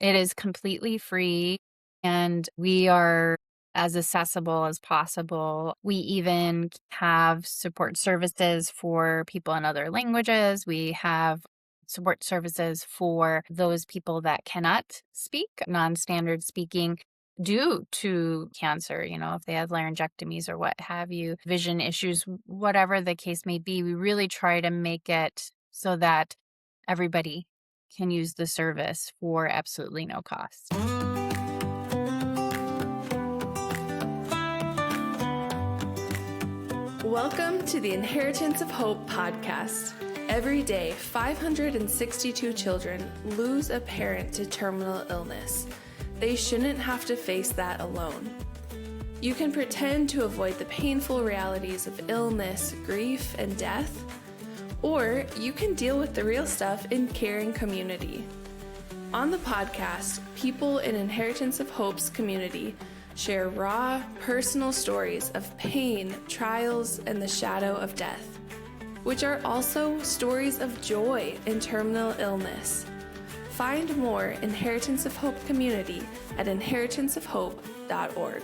It is completely free and we are as accessible as possible. We even have support services for people in other languages. We have support services for those people that cannot speak non-standard speaking due to cancer, if they have laryngectomies or what have you, vision issues, whatever the case may be. We really try to make it so that everybody can use the service for absolutely no cost. Welcome to the Inheritance of Hope podcast. Every day, 562 children lose a parent to terminal illness. They shouldn't have to face that alone. You can pretend to avoid the painful realities of illness, grief, and death, or you can deal with the real stuff in caring community. On the podcast, people in Inheritance of Hope's community share raw, personal stories of pain, trials, and the shadow of death, which are also stories of joy in terminal illness. Find more Inheritance of Hope community at inheritanceofhope.org.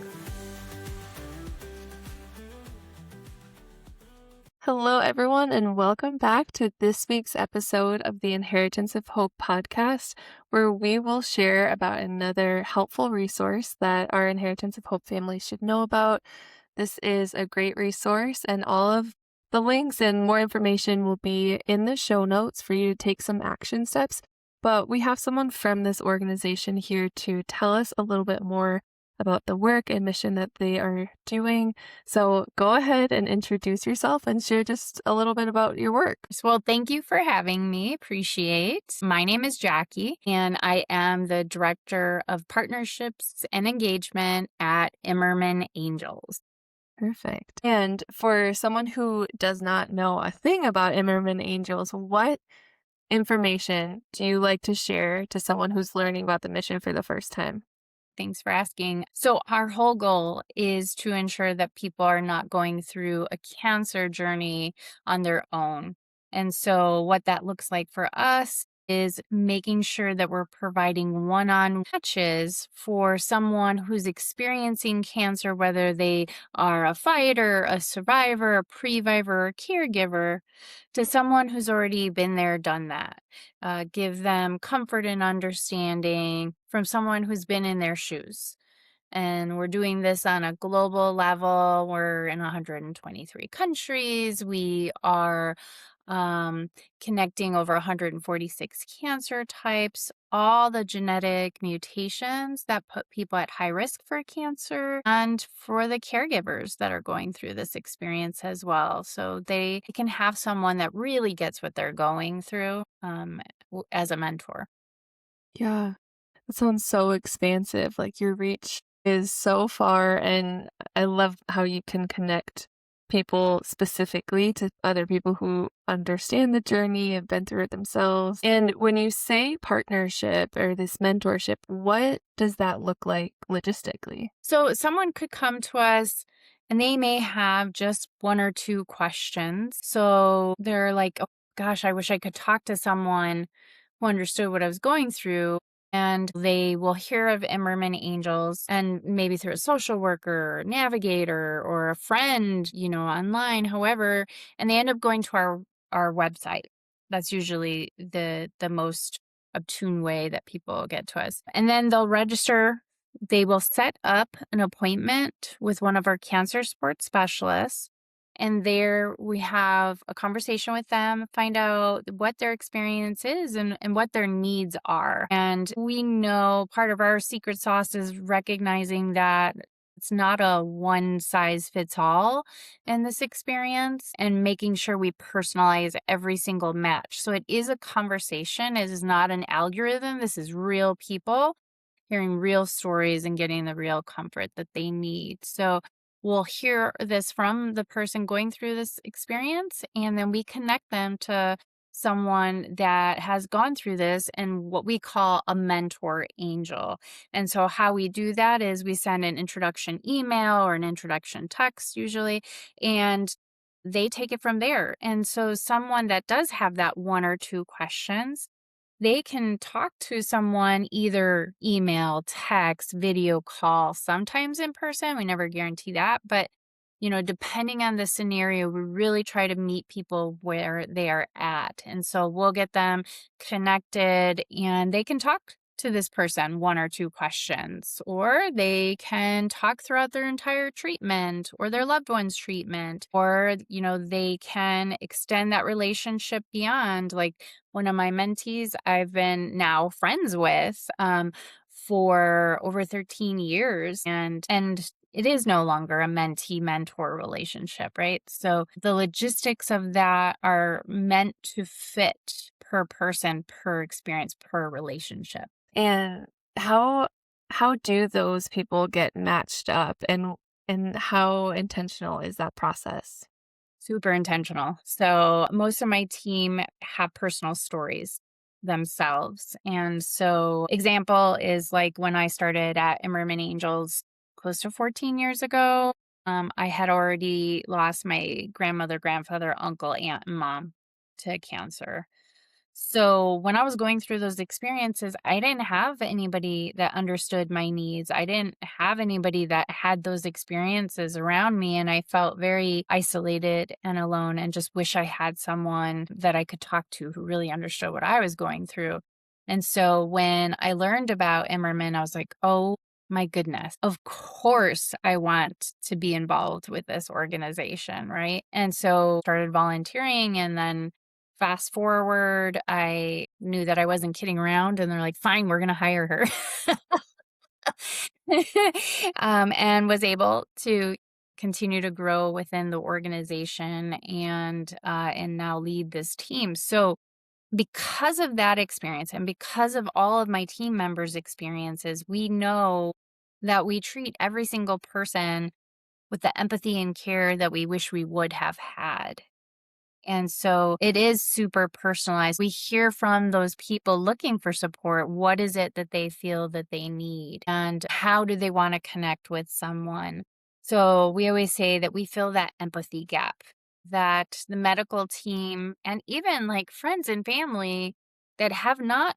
Hello, everyone, and welcome back to this week's episode of the Inheritance of Hope podcast, where we will share about another helpful resource that our Inheritance of Hope family should know about. This is a great resource, and all of the links and more information will be in the show notes for you to take some action steps. But we have someone from this organization here to tell us a little bit more about the work and mission that they are doing. So go ahead and introduce yourself and share just a little bit about your work. Well, thank you for having me. Appreciate. My name is Jackie, and I am the Director of Partnerships and Engagement at Imerman Angels. Perfect. And for someone who does not know a thing about Imerman Angels, what information do you like to share to someone who's learning about the mission for the first time? Thanks for asking. So our whole goal is to ensure that people are not going through a cancer journey on their own. And so what that looks like for us is making sure that we're providing one-on touches for someone who's experiencing cancer, whether they are a fighter, a survivor, a previvor, or caregiver, to someone who's already been there, done that. Give them comfort and understanding from someone who's been in their shoes. And we're doing this on a global level. We're in 123 countries. We are connecting over 146 cancer types, all the genetic mutations that put people at high risk for cancer, and for the caregivers that are going through this experience as well. So they can have someone that really gets what they're going through as a mentor. Yeah, that sounds so expansive. Like your reach is so far, and I love how you can connect people specifically to other people who understand the journey, have been through it themselves. And when you say partnership or this mentorship, what does that look like logistically? So someone could come to us and they may have just one or two questions. So they're like, oh gosh, I wish I could talk to someone who understood what I was going through. And they will hear of Imerman Angels and maybe through a social worker, navigator, or a friend, online, however, and they end up going to our website. That's usually the most obtune way that people get to us. And then they'll register. They will set up an appointment with one of our cancer support specialists. And there we have a conversation with them, find out what their experience is and what their needs are. And we know part of our secret sauce is recognizing that it's not a one size fits all in this experience, and making sure we personalize every single match. So it is a conversation. It is not an algorithm. This is real people hearing real stories and getting the real comfort that they need. So we'll hear this from the person going through this experience, and then we connect them to someone that has gone through this and what we call a mentor angel. And so how we do that is we send an introduction email or an introduction text usually, and they take it from there. And so someone that does have that one or two questions they can talk to someone either email, text, video call, sometimes in person. We never guarantee that. But, depending on the scenario, we really try to meet people where they are at. And so we'll get them connected and they can talk to this person one or two questions, or they can talk throughout their entire treatment or their loved one's treatment, or, they can extend that relationship beyond. Like one of my mentees I've been now friends with for over 13 years, and it is no longer a mentee mentor relationship, right? So the logistics of that are meant to fit per person, per experience, per relationship. And how do those people get matched up, and how intentional is that process? Super intentional. So most of my team have personal stories themselves. And so example is like when I started at Imerman Angels close to 14 years ago, I had already lost my grandmother, grandfather, uncle, aunt, and mom to cancer. So when I was going through those experiences, I didn't have anybody that understood my needs. I didn't have anybody that had those experiences around me. And I felt very isolated and alone and just wish I had someone that I could talk to who really understood what I was going through. And so when I learned about Emmerman, I was like, oh my goodness, of course I want to be involved with this organization. Right. And so started volunteering, and then fast forward, I knew that I wasn't kidding around, and they're like, "Fine, we're gonna hire her." And was able to continue to grow within the organization and now lead this team. So, because of that experience and because of all of my team members' experiences, we know that we treat every single person with the empathy and care that we wish we would have had. And so it is super personalized. We hear from those people looking for support. What is it that they feel that they need? And how do they want to connect with someone? So we always say that we fill that empathy gap, that the medical team and even like friends and family that have not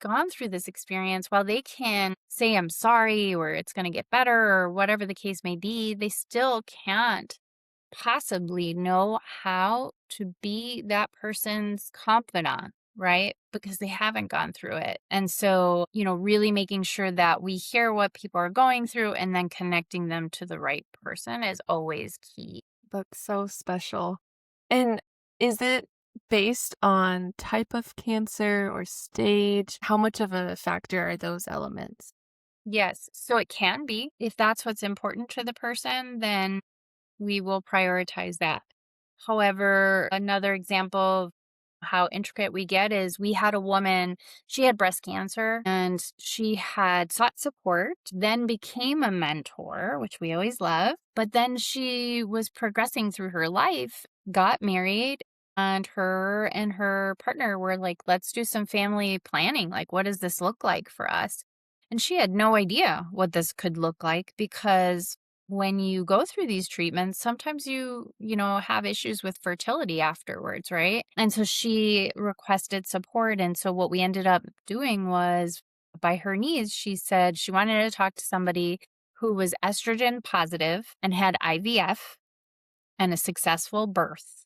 gone through this experience, while they can say, I'm sorry, or it's going to get better, or whatever the case may be, they still can't possibly know how to be that person's confidant, right? Because they haven't gone through it. And so, really making sure that we hear what people are going through and then connecting them to the right person is always key. That's so special. And is it based on type of cancer or stage? How much of a factor are those elements? Yes. So it can be. If that's what's important to the person, then we will prioritize that. However, another example of how intricate we get is we had a woman, she had breast cancer and she had sought support, then became a mentor, which we always love. But then she was progressing through her life, got married, and her partner were like, let's do some family planning. Like, what does this look like for us? And she had no idea what this could look like because when you go through these treatments, sometimes you have issues with fertility afterwards, right? And so she requested support. And so what we ended up doing was by her needs, she said she wanted to talk to somebody who was estrogen positive and had IVF and a successful birth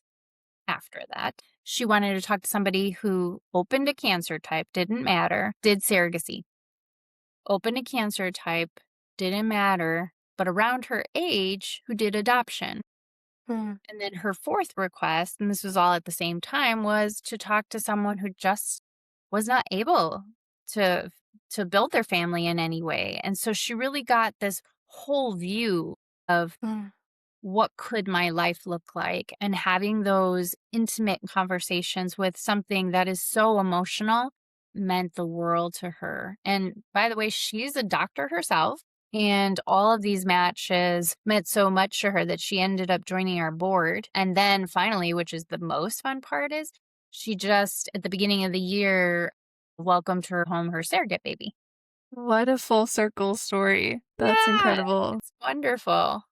after that. She wanted to talk to somebody who opened a cancer type, didn't matter, did surrogacy, open a cancer type, didn't matter, but around her age who did adoption. Hmm. And then her fourth request, and this was all at the same time, was to talk to someone who just was not able to to build their family in any way. And so she really got this whole view of Mm. what could my life look like, and having those intimate conversations with something that is so emotional meant the world to her. And by the way, she's a doctor herself, and all of these matches meant so much to her that she ended up joining our board. And then finally, which is the most fun part, is she just at the beginning of the year welcomed her home her surrogate baby. What a full circle story. That's Yeah, incredible. it's wonderful.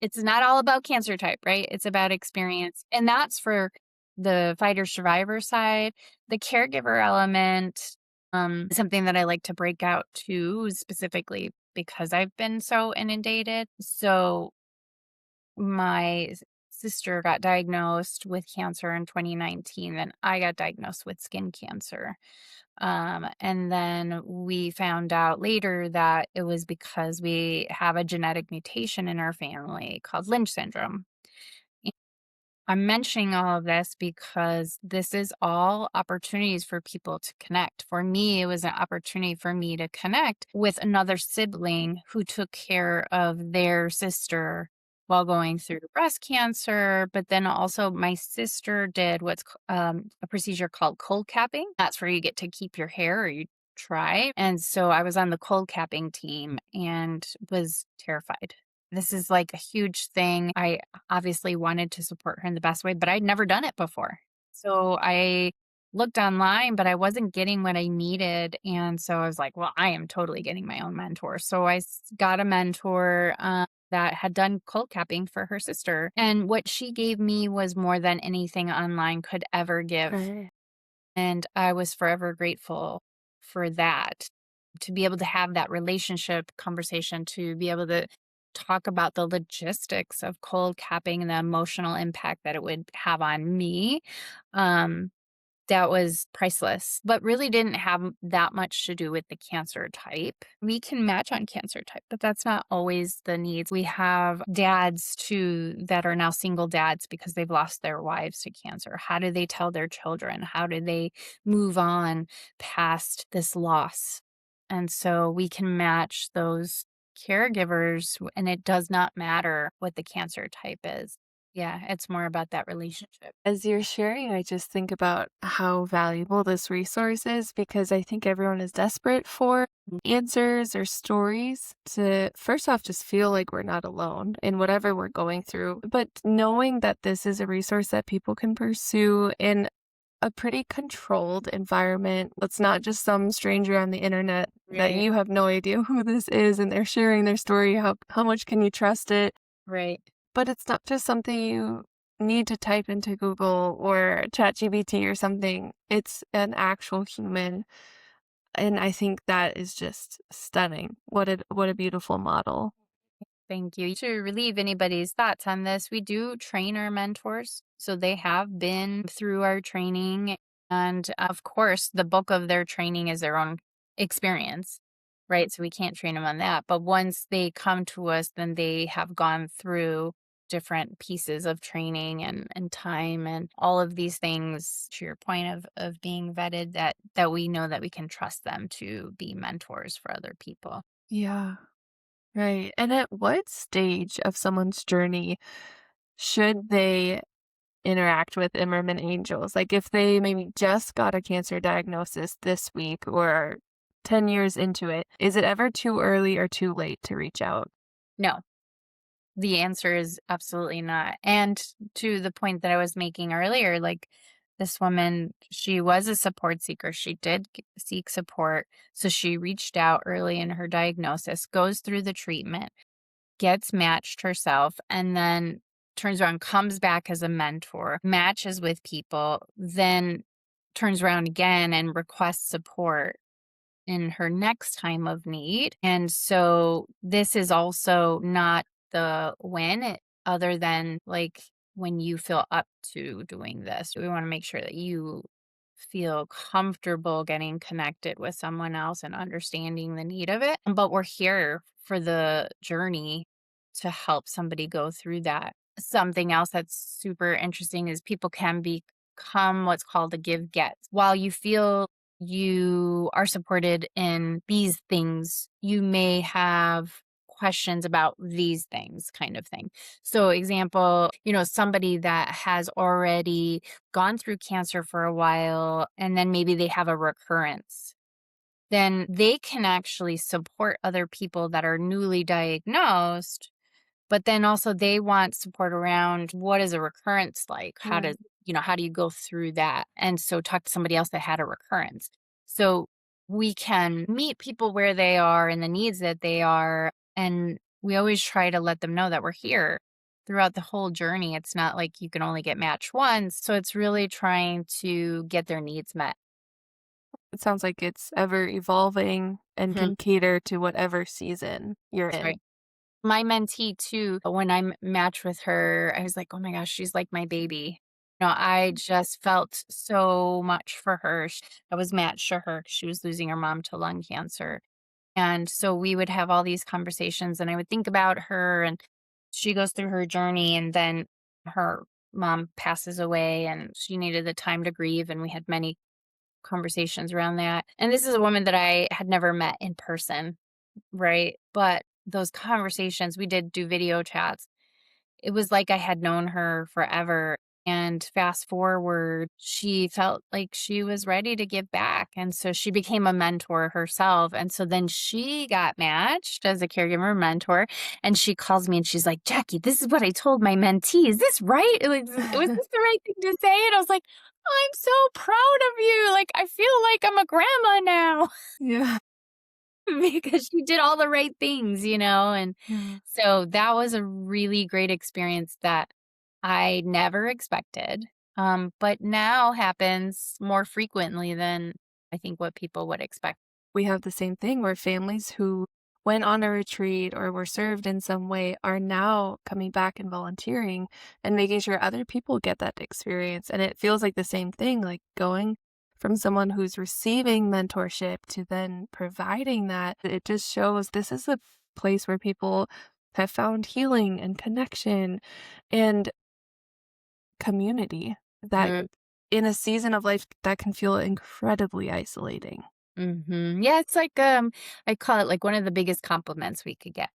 It's not all about cancer type, right? It's about experience. And that's for the fighter survivor side. The caregiver element, something that I like to break out too, specifically because I've been so inundated. So my sister got diagnosed with cancer in 2019, and I got diagnosed with skin cancer. And then we found out later that it was because we have a genetic mutation in our family called Lynch syndrome. I'm mentioning all of this because this is all opportunities for people to connect. For me, it was an opportunity for me to connect with another sibling who took care of their sister while going through breast cancer. But then also, my sister did a procedure called cold capping. That's where you get to keep your hair, or you try. And so I was on the cold capping team and was terrified. This is like a huge thing. I obviously wanted to support her in the best way, but I'd never done it before. So I looked online, but I wasn't getting what I needed. And so I was like, well, I am totally getting my own mentor. So got a mentor that had done cold capping for her sister. And what she gave me was more than anything online could ever give. Right. And I was forever grateful for that, to be able to have that relationship conversation, to be able to talk about the logistics of cold capping and the emotional impact that it would have on me. Um, that was priceless, but really didn't have that much to do with the cancer type. We can match on cancer type, but that's not always the needs. We have dads too that are now single dads because they've lost their wives to cancer. How do they tell their children? How do they move on past this loss? And so we can match those caregivers, and it does not matter what the cancer type is. Yeah, it's more about that relationship. As you're sharing, I just think about how valuable this resource is because I think everyone is desperate for answers or stories to, first off, just feel like we're not alone in whatever we're going through. But knowing that this is a resource that people can pursue in a pretty controlled environment. It's not just some stranger on the internet that Right, you have no idea who this is and they're sharing their story. How much can you trust it? right. But it's not just something you need to type into Google or ChatGPT or something. It's an actual human. And I think that is just stunning. What a beautiful model. Thank you. To relieve anybody's thoughts on this, we do train our mentors. So they have been through our training. And of course, the bulk of their training is their own experience, right? So we can't train them on that. But once they come to us, then they have gone through different pieces of training and time and all of these things, to your point of being vetted, that we know that we can trust them to be mentors for other people. Yeah. Right. And at what stage of someone's journey should they interact with Imerman Angels? Like if they maybe just got a cancer diagnosis this week or are 10 years into it, is it ever too early or too late to reach out? No. The answer is absolutely not. And to the point that I was making earlier, like, this woman, she was a support seeker. She did seek support. So she reached out early in her diagnosis, goes through the treatment, gets matched herself, and then turns around, comes back as a mentor, matches with people, then turns around again and requests support in her next time of need. And so this is also not the other than like when you feel up to doing this. We want to make sure that you feel comfortable getting connected with someone else and understanding the need of it. But we're here for the journey to help somebody go through that. Something else that's super interesting is people can become what's called a give get. While you feel you are supported in these things, you may have questions about these things, kind of thing. So, example, somebody that has already gone through cancer for a while and then maybe they have a recurrence, then they can actually support other people that are newly diagnosed, but then also they want support around what is a recurrence like? Right. How do you go through that? And so talk to somebody else that had a recurrence. So we can meet people where they are and the needs that they are. And we always try to let them know that we're here throughout the whole journey. It's not like you can only get matched once. So it's really trying to get their needs met. It sounds like it's ever evolving and Mhm. can cater to whatever season you're That's in. right. My mentee too, when I matched with her, I was like, "Oh my gosh, she's like my baby." I just felt so much for her. I was matched to her. She was losing her mom to lung cancer. And so we would have all these conversations and I would think about her and she goes through her journey and then her mom passes away and she needed the time to grieve and we had many conversations around that. And this is a woman that I had never met in person, right? But those conversations, we did do video chats. It was like I had known her forever. And fast forward, she felt like she was ready to give back. And so she became a mentor herself. And so then she got matched as a caregiver mentor. And she calls me and she's like, Jackie, this is what I told my mentee. Is this right? Was this the right thing to say? And I was like, I'm so proud of you. Like, I feel like I'm a grandma now. Yeah. Because she did all the right things, and Yeah. so that was a really great experience that I never expected, but now happens more frequently than I think what people would expect. We have the same thing where families who went on a retreat or were served in some way are now coming back and volunteering and making sure other people get that experience. And it feels like the same thing, like going from someone who's receiving mentorship to then providing that. It just shows this is a place where people have found healing and connection and community that in a season of life that can feel incredibly isolating. Yeah, it's like, I call it like one of the biggest compliments we could get.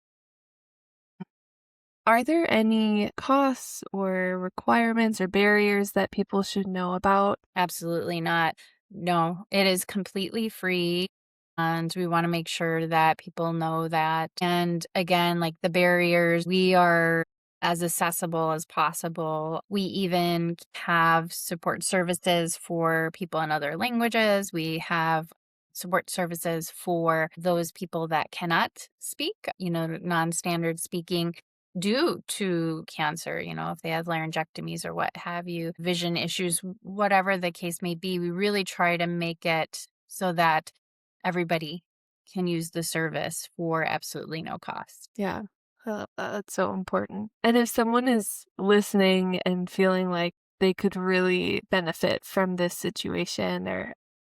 Are there any costs or requirements or barriers that people should know about? Absolutely not. No, it is completely free. And we want to make sure that people know that. And again, like the barriers, we are as accessible as possible. We even have support services for people in other languages. We have support services for those people that cannot speak, non standard speaking due to cancer, if they have laryngectomies or what have you, vision issues, whatever the case may be, we really try to make it so that everybody can use the service for absolutely no cost. Yeah, that's so important. And if someone is listening and feeling like they could really benefit from this situation or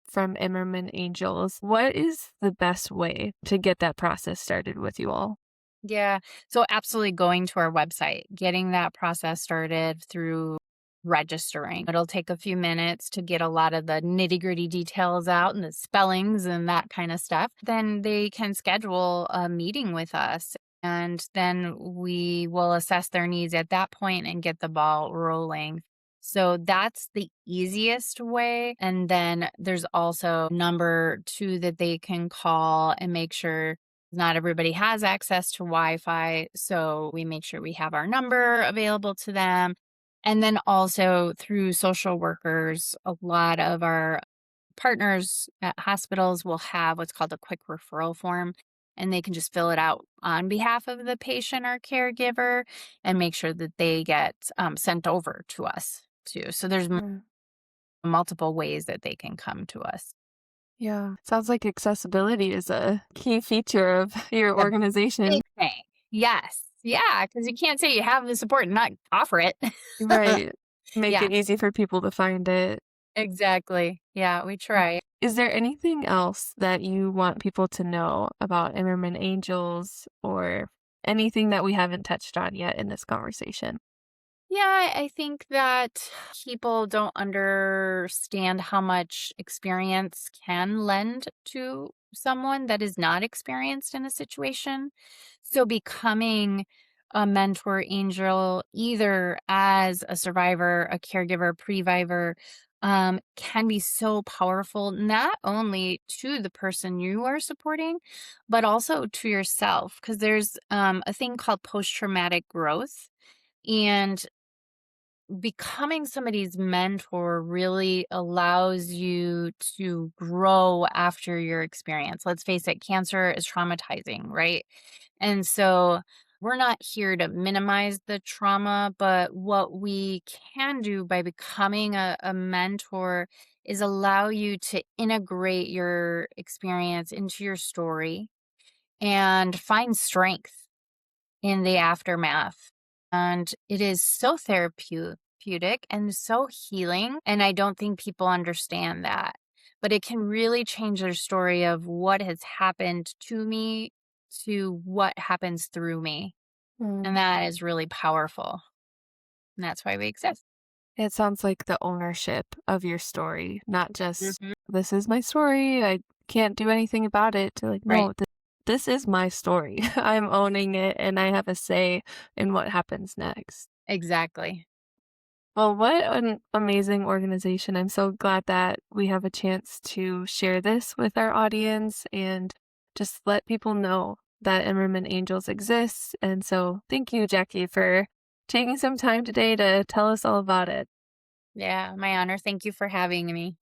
from Imerman Angels, what is the best way to get that process started with you all? Yeah. So absolutely going to our website, getting that process started through registering. It'll take a few minutes to get a lot of the nitty-gritty details out and the spellings and that kind of stuff. Then they can schedule a meeting with us and then we will assess their needs at that point and get the ball rolling. So that's the easiest way. And then there's also number two that they can call and make sure not everybody has access to Wi-Fi, so we make sure we have our number available to them. And then also through social workers, a lot of our partners at hospitals will have what's called a quick referral form, and they can just fill it out on behalf of the patient or caregiver and make sure that they get sent over to us too. So there's Mm. multiple ways that they can come to us. Yeah, sounds like accessibility is a key feature of your The big organization. thing. Yes. Yeah, because you can't say you have the support and not offer it. Right. Make Yeah, it easy for people to find it. exactly. Yeah, we try. Is there anything else that you want people to know about Imerman Angels or anything that we haven't touched on yet in this conversation? Yeah, I think that people don't understand how much experience can lend to someone that is not experienced in a situation. So, becoming a mentor angel, either as a survivor, a caregiver, previvor, can be so powerful, not only to the person you are supporting, but also to yourself. Because there's a thing called post traumatic growth. And becoming somebody's mentor really allows you to grow after your experience. Let's face it, cancer is traumatizing, right? And so We're not here to minimize the trauma, but what we can do by becoming a mentor is allow you to integrate your experience into your story and find strength in the aftermath. And it is so therapeutic and so healing. And I don't think people understand that. But it can really change their story of what has happened to me to what happens through me. And Mm. that is really powerful. And that's why we exist. It sounds like the ownership of your story, not just, Mhm. this is my story, I can't do anything about it, to like, Right. no, this is my story. I'm owning it and I have a say in what happens next. Exactly. Well, what an amazing organization. I'm so glad that we have a chance to share this with our audience and just let people know that Imerman Angels exists. And so thank you, Jackie, for taking some time today to tell us all about it. Yeah. My honor. Thank you for having me.